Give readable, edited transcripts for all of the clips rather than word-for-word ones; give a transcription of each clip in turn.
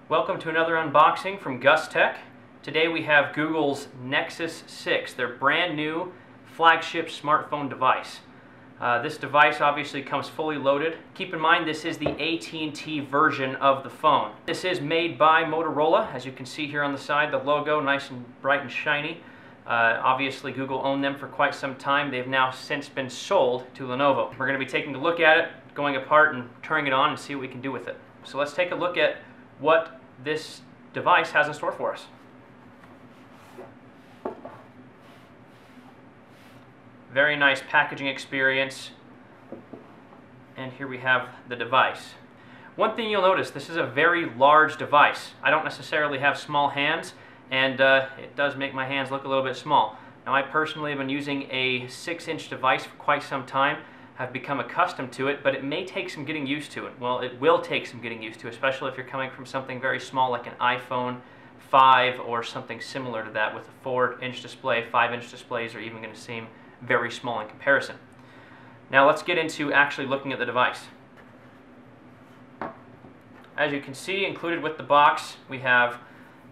Welcome to another unboxing from Gus Tech. Today we have Google's Nexus 6, their brand new flagship smartphone device. This device obviously comes fully loaded. Keep in mind this is the AT&T version of the phone. This is made by Motorola, as you can see here on the side, the logo nice and bright and shiny. Obviously Google owned them for quite some time. They've now since been sold to Lenovo. We're going to be taking a look at it, going apart and turning it on and see what we can do with it. So let's take a look at what this device has in store for us. Very nice packaging experience, and here we have the device. One thing you'll notice, this is a very large device. I don't necessarily have small hands, and it does make my hands look a little bit small. Now I personally have been using a 6-inch device for quite some time. I've become accustomed to it, but it may take some getting used to it. Well, it will take some getting used to, especially if you're coming from something very small like an iPhone 5 or something similar to that with a 4-inch display. 5-inch displays are even going to seem very small in comparison. Now let's get into actually looking at the device. As you can see, included with the box, we have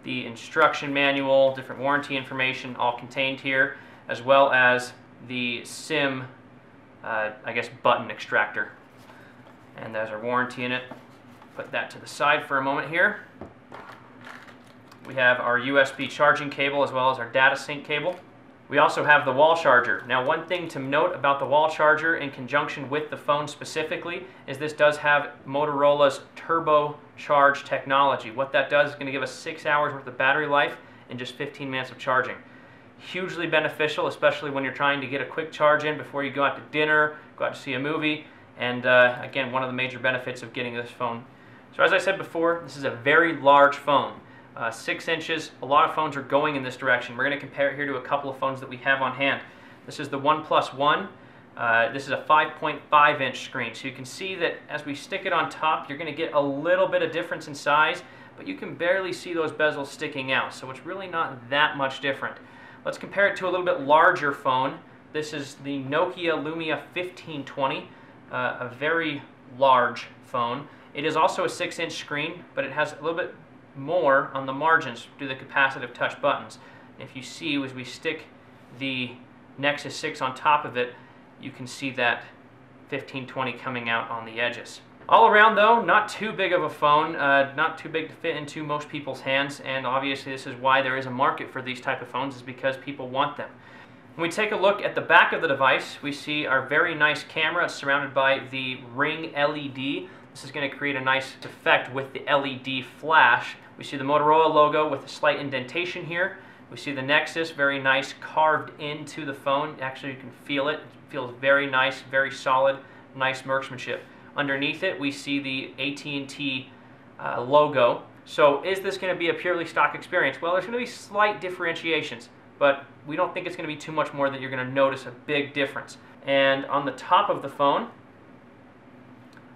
the instruction manual, different warranty information all contained here, as well as the SIM button extractor. And there's our warranty in it. Put that to the side for a moment here. We have our USB charging cable as well as our data sync cable. We also have the wall charger. Now one thing to note about the wall charger in conjunction with the phone specifically is this does have Motorola's turbo charge technology. What that does is going to give us 6 hours worth of battery life in just 15 minutes of charging. Hugely beneficial, especially when you're trying to get a quick charge in before you go out to dinner, go out to see a movie, and again, one of the major benefits of getting this phone. So as I said before, this is a very large phone. 6 inches, a lot of phones are going in this direction. We're going to compare it here to a couple of phones that we have on hand. This is the OnePlus One. This is a 5.5-inch screen, so you can see that as we stick it on top, you're going to get a little bit of difference in size, but you can barely see those bezels sticking out, so it's really not that much different. Let's compare it to a little bit larger phone. This is the Nokia Lumia 1520, a very large phone. It is also a 6-inch screen, but it has a little bit more on the margins due to the capacitive touch buttons. If you see, as we stick the Nexus 6 on top of it, you can see that 1520 coming out on the edges. All around though, not too big of a phone, not too big to fit into most people's hands, and obviously this is why there is a market for these type of phones, is because people want them. When we take a look at the back of the device, we see our very nice camera. It's surrounded by the Ring LED. This is going to create a nice effect with the LED flash. We see the Motorola logo with a slight indentation here. We see the Nexus, very nice, carved into the phone. Actually, you can feel it. It feels very nice, very solid, nice marksmanship. Underneath it, we see the AT&T logo. So is this going to be a purely stock experience? Well, there's going to be slight differentiations, but we don't think it's going to be too much more that you're going to notice a big difference. And on the top of the phone,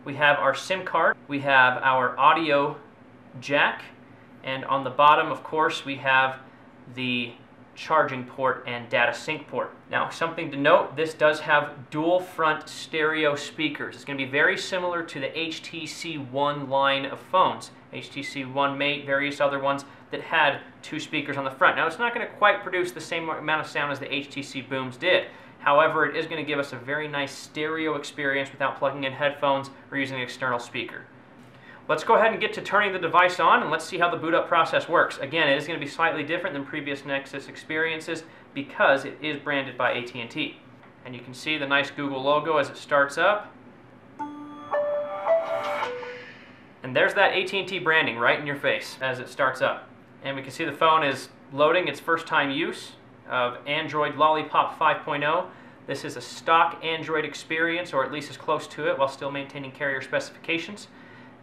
we have our SIM card, we have our audio jack, and on the bottom, of course, we have the charging port and data sync port. Now, something to note, this does have dual front stereo speakers. It's going to be very similar to the HTC One line of phones. HTC One Mate, various other ones that had 2 speakers on the front. Now, it's not going to quite produce the same amount of sound as the HTC Booms did. However, it is going to give us a very nice stereo experience without plugging in headphones or using an external speaker. Let's go ahead and get to turning the device on, and let's see how the boot up process works. Again, it is going to be slightly different than previous Nexus experiences because it is branded by AT&T. And you can see the nice Google logo as it starts up. And there's that AT&T branding right in your face as it starts up. And we can see the phone is loading its first time use of Android Lollipop 5.0. This is a stock Android experience, or at least as close to it, while still maintaining carrier specifications.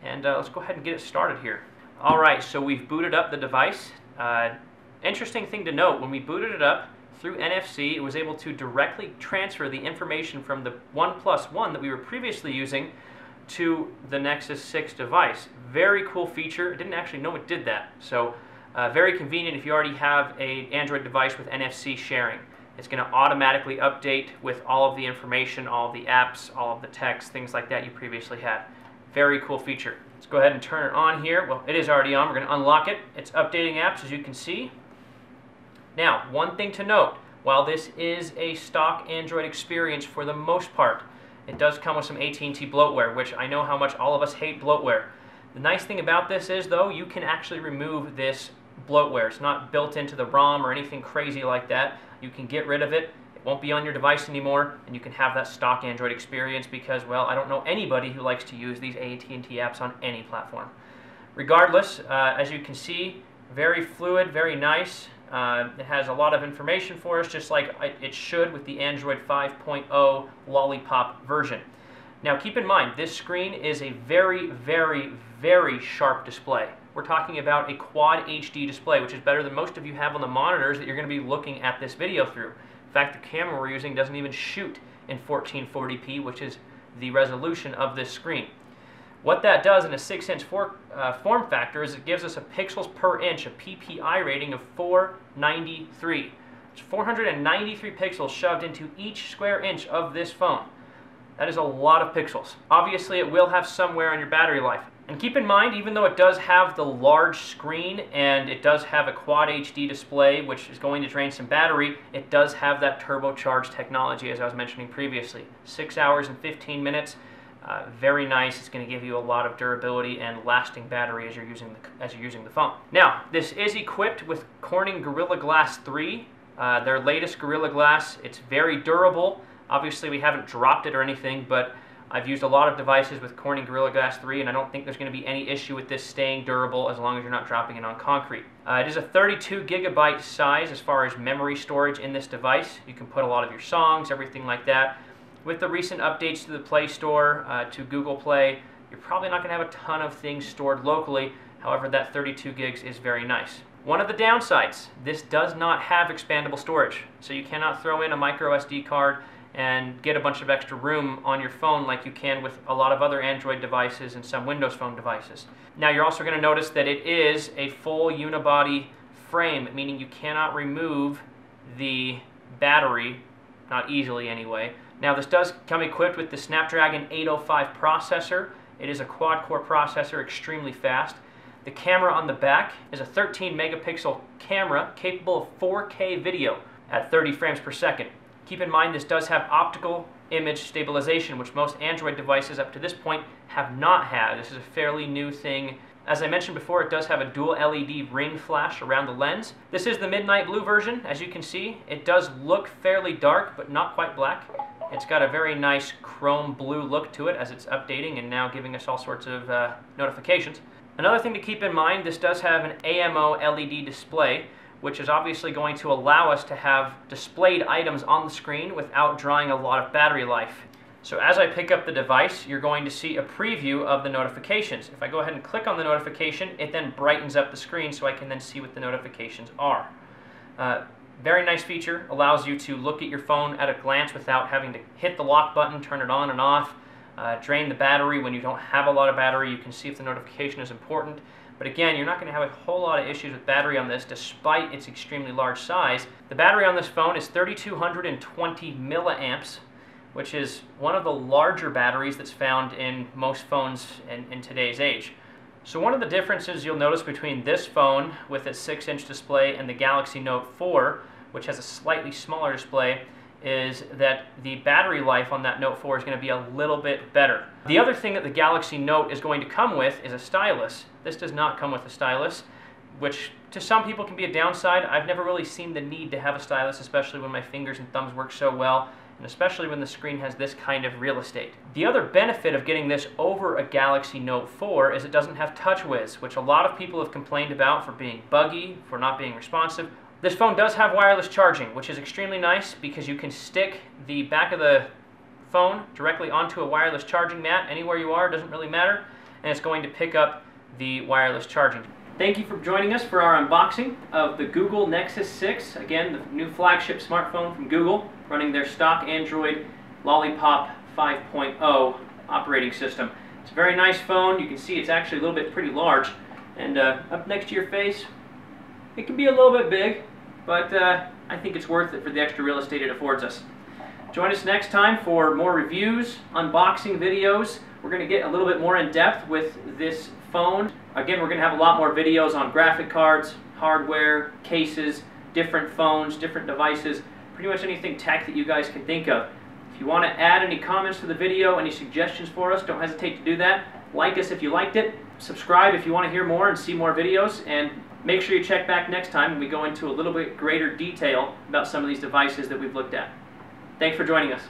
And let's go ahead and get it started here. Alright, so we've booted up the device. Interesting thing to note, when we booted it up through NFC, it was able to directly transfer the information from the OnePlus One that we were previously using to the Nexus 6 device. Very cool feature. I didn't actually know it did that. So very convenient if you already have an Android device with NFC sharing. It's going to automatically update with all of the information, all of the apps, all of the text, things like that you previously had. Very cool feature. Let's go ahead and turn it on here. Well, it is already on. We're going to unlock it. It's updating apps, as you can see. Now, one thing to note, while this is a stock Android experience for the most part, it does come with some AT&T bloatware, which I know how much all of us hate bloatware. The nice thing about this is, though, you can actually remove this bloatware. It's not built into the ROM or anything crazy like that. You can get rid of it. It won't be on your device anymore, and you can have that stock Android experience because, well, I don't know anybody who likes to use these AT&T apps on any platform. Regardless, as you can see, very fluid, very nice. It has a lot of information for us, just like it should with the Android 5.0 Lollipop version. Now keep in mind, this screen is a very, very, very sharp display. We're talking about a quad HD display, which is better than most of you have on the monitors that you're going to be looking at this video through. In fact, the camera we're using doesn't even shoot in 1440p, which is the resolution of this screen. What that does in a 6-inch form factor is it gives us a pixels per inch, a PPI rating of 493. It's 493 pixels shoved into each square inch of this phone. That is a lot of pixels. Obviously, it will have some wear on your battery life. And keep in mind, even though it does have the large screen and it does have a quad HD display, which is going to drain some battery, it does have that turbocharged technology, as I was mentioning previously. 6 hours and 15 minutes. Very nice. It's going to give you a lot of durability and lasting battery as you're using the phone. Now, this is equipped with Corning Gorilla Glass 3, their latest Gorilla Glass. It's very durable. Obviously, we haven't dropped it or anything, but I've used a lot of devices with Corning Gorilla Glass 3, and I don't think there's going to be any issue with this staying durable as long as you're not dropping it on concrete. It is a 32 gigabyte size as far as memory storage in this device. You can put a lot of your songs, everything like that. With the recent updates to the Play Store, to Google Play, you're probably not going to have a ton of things stored locally. However, that 32 gigs is very nice. One of the downsides, this does not have expandable storage, so you cannot throw in a micro SD card and get a bunch of extra room on your phone like you can with a lot of other Android devices and some Windows Phone devices. Now, you're also going to notice that it is a full unibody frame, meaning you cannot remove the battery, not easily anyway. Now, this does come equipped with the Snapdragon 805 processor. It is a quad-core processor, extremely fast. The camera on the back is a 13 megapixel camera capable of 4K video at 30 frames per second. Keep in mind, this does have optical image stabilization, which most Android devices up to this point have not had. This is a fairly new thing. As I mentioned before, it does have a dual LED ring flash around the lens. This is the midnight blue version. As you can see, it does look fairly dark, but not quite black. It's got a very nice chrome blue look to it as it's updating and now giving us all sorts of notifications. Another thing to keep in mind, this does have an AMO LED display, which is obviously going to allow us to have displayed items on the screen without drawing a lot of battery life. So as I pick up the device, you're going to see a preview of the notifications. If I go ahead and click on the notification, it then brightens up the screen so I can then see what the notifications are. Very nice feature, allows you to look at your phone at a glance without having to hit the lock button, turn it on and off, drain the battery. When you don't have a lot of battery, you can see if the notification is important. But again, you're not going to have a whole lot of issues with battery on this, despite its extremely large size. The battery on this phone is 3,220 milliamps, which is one of the larger batteries that's found in most phones in today's age. So one of the differences you'll notice between this phone with its 6-inch display and the Galaxy Note 4, which has a slightly smaller display, is that the battery life on that Note 4 is going to be a little bit better. The other thing that the Galaxy Note is going to come with is a stylus. This does not come with a stylus, which to some people can be a downside. I've never really seen the need to have a stylus, especially when my fingers and thumbs work so well, and especially when the screen has this kind of real estate. The other benefit of getting this over a Galaxy Note 4 is it doesn't have TouchWiz, which a lot of people have complained about for being buggy, for not being responsive. This phone does have wireless charging, which is extremely nice because you can stick the back of the phone directly onto a wireless charging mat anywhere you are, doesn't really matter, and it's going to pick up the wireless charging. Thank you for joining us for our unboxing of the Google Nexus 6, again, the new flagship smartphone from Google, running their stock Android Lollipop 5.0 operating system. It's a very nice phone. You can see it's actually a little bit pretty large, and up next to your face, it can be a little bit big, but I think it's worth it for the extra real estate it affords us. Join us next time for more reviews, unboxing videos, We're going to get a little bit more in depth with this phone. Again, we're going to have a lot more videos on graphic cards, hardware, cases, different phones, different devices, pretty much anything tech that you guys can think of. If you want to add any comments to the video, any suggestions for us, don't hesitate to do that. Like us if you liked it. Subscribe if you want to hear more and see more videos. And make sure you check back next time when we go into a little bit greater detail about some of these devices that we've looked at. Thanks for joining us.